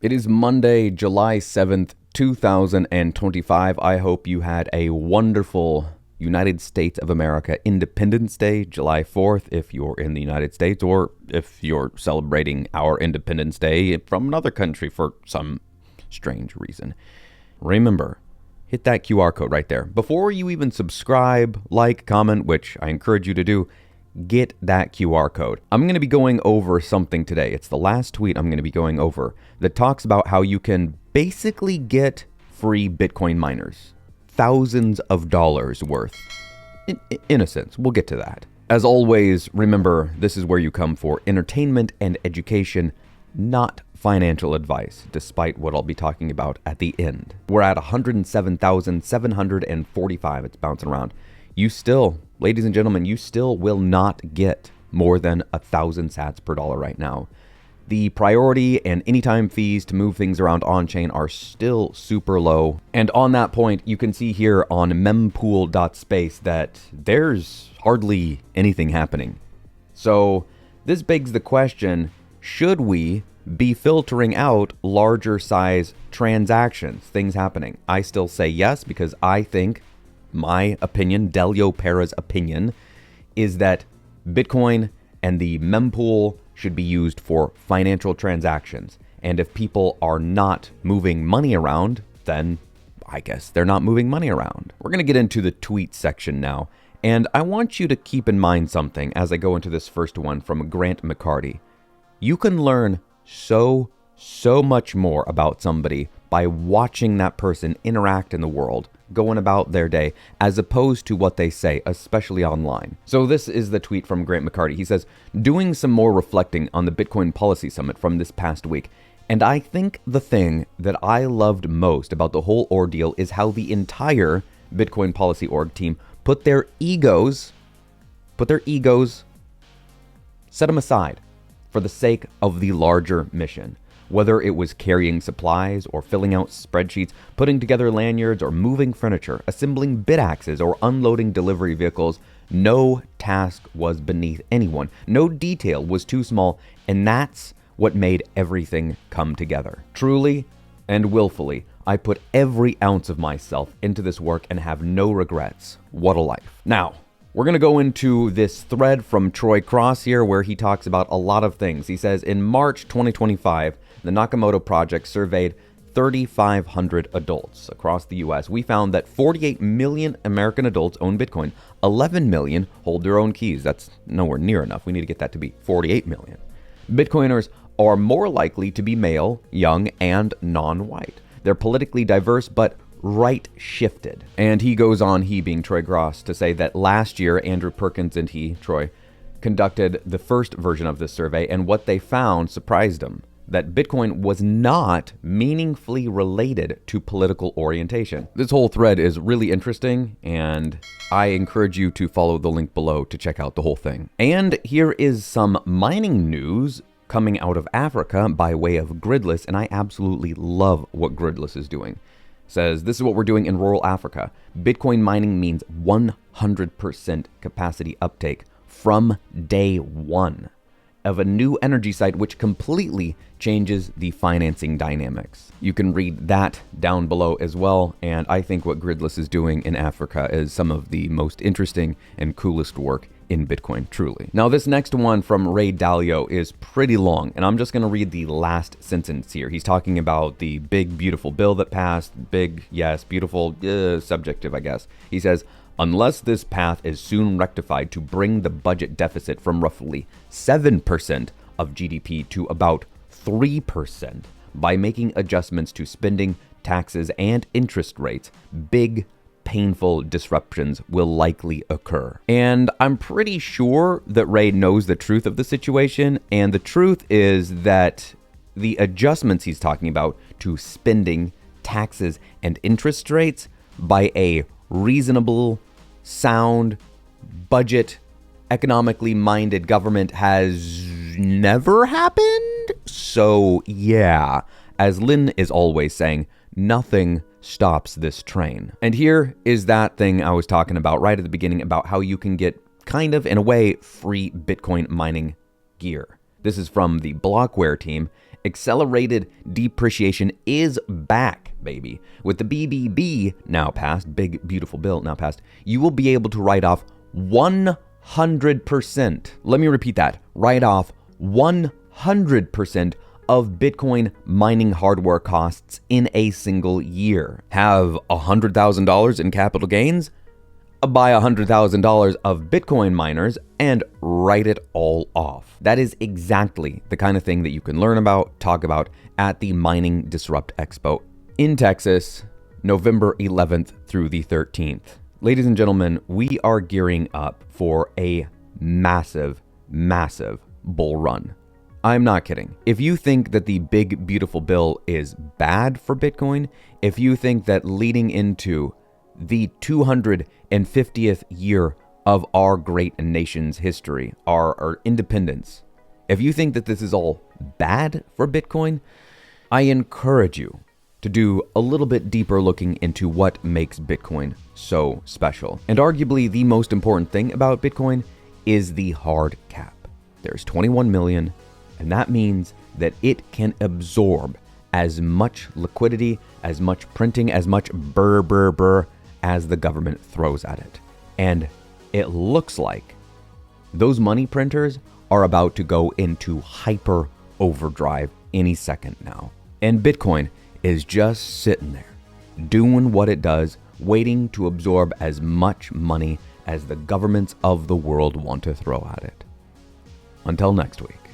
It is Monday, July 7th, 2025. I hope you had a wonderful United States of America Independence Day, July 4th, if you're in the United States, or if you're celebrating our Independence Day from another country for some strange reason. Remember, hit that QR code right there. Before you even subscribe, like, comment, which I encourage you to do, get that QR code. I'm going to be going over something today. It's the last tweet I'm going to be going over that talks about how you can basically get free Bitcoin miners. Thousands of dollars worth. In a sense, we'll get to that. As always, remember, this is where you come for entertainment and education, not financial advice, despite what I'll be talking about at the end. We're at 107,745. It's bouncing around. You still, ladies and gentlemen, you still will not get more than 1,000 sats per dollar right now. The priority and anytime fees to move things around on-chain are still super low. And on that point, you can see here on mempool.space that there's hardly anything happening. So this begs the question, should we be filtering out larger size transactions, things happening? I still say yes, because I think my opinion, Delio Pera's opinion, is that Bitcoin and the mempool should be used for financial transactions. And if people are not moving money around, then I guess they're not moving money around. We're going to get into the tweet section now. And I want you to keep in mind something as I go into this first one from Grant McCarty. You can learn so much more about somebody by watching that person interact in the world, going about their day, as opposed to what they say, especially online. So this is the tweet from Grant McCarty. He says, doing some more reflecting on the Bitcoin Policy Summit from this past week. And I think the thing that I loved most about the whole ordeal is how the entire Bitcoin Policy Org team put their egos, set them aside for the sake of the larger mission. Whether it was carrying supplies or filling out spreadsheets, putting together lanyards or moving furniture, assembling bit axes or unloading delivery vehicles, no task was beneath anyone. No detail was too small, and that's what made everything come together. Truly and willfully, I put every ounce of myself into this work and have no regrets. What a life. Now, we're going to go into this thread from Troy Cross here where he talks about a lot of things. He says, in March 2025, the Nakamoto Project surveyed 3,500 adults across the U.S. We found that 48 million American adults own Bitcoin. 11 million hold their own keys. That's nowhere near enough. We need to get that to be 48 million. Bitcoiners are more likely to be male, young, and non-white. They're politically diverse, but right-shifted. And he goes on, he being Troy Cross, to say that last year, Andrew Perkins and he, Troy, conducted the first version of this survey, and what they found surprised him. That Bitcoin was not meaningfully related to political orientation. This whole thread is really interesting, and I encourage you to follow the link below to check out the whole thing. And here is some mining news coming out of Africa by way of Gridless, and I absolutely love what Gridless is doing. It says, this is what we're doing in rural Africa. Bitcoin mining means 100% capacity uptake from day one of a new energy site, which completely changes the financing dynamics. You can read that down below as well, and I think what Gridless is doing in Africa is some of the most interesting and coolest work in Bitcoin, truly. Now, this next one from Ray Dalio is pretty long, and I'm just going to read the last sentence here. He's talking about the big, beautiful bill that passed. Big, yes, beautiful, subjective, I guess. He says, unless this path is soon rectified to bring the budget deficit from roughly 7% of GDP to about 3% by making adjustments to spending, taxes, and interest rates, big, painful disruptions will likely occur. And I'm pretty sure that Ray knows the truth of the situation, and the truth is that the adjustments he's talking about to spending, taxes, and interest rates by a reasonable, sound, budget, economically minded government has never happened. So yeah, as Lynn is always saying, nothing stops this train. And here is that thing I was talking about right at the beginning about how you can get kind of, in a way, free Bitcoin mining gear. This is from the Blockware team, Accelerated depreciation is back, baby. With the BBB now passed, Big Beautiful Bill now passed, you will be able to write off 100%. Let me repeat that. Write off 100% of Bitcoin mining hardware costs in a single year. Have $100,000 in capital gains? Buy $100,000 of Bitcoin miners and write it all off. That is exactly the kind of thing that you can learn about, talk about at the Mining Disrupt Expo in Texas, November 11th through the 13th. Ladies and gentlemen, we are gearing up for a massive, massive bull run. I'm not kidding. If you think that the Big Beautiful Bill is bad for Bitcoin, if you think that leading into the 250th year of our great nation's history, our independence, if you think that this is all bad for Bitcoin, I encourage you to do a little bit deeper looking into what makes Bitcoin so special. And arguably the most important thing about Bitcoin is the hard cap. There's 21 million, and that means that it can absorb as much liquidity, as much printing, as much burr as the government throws at it. And it looks like those money printers are about to go into hyper overdrive any second now. And Bitcoin is just sitting there, doing what it does, waiting to absorb as much money as the governments of the world want to throw at it. Until next week.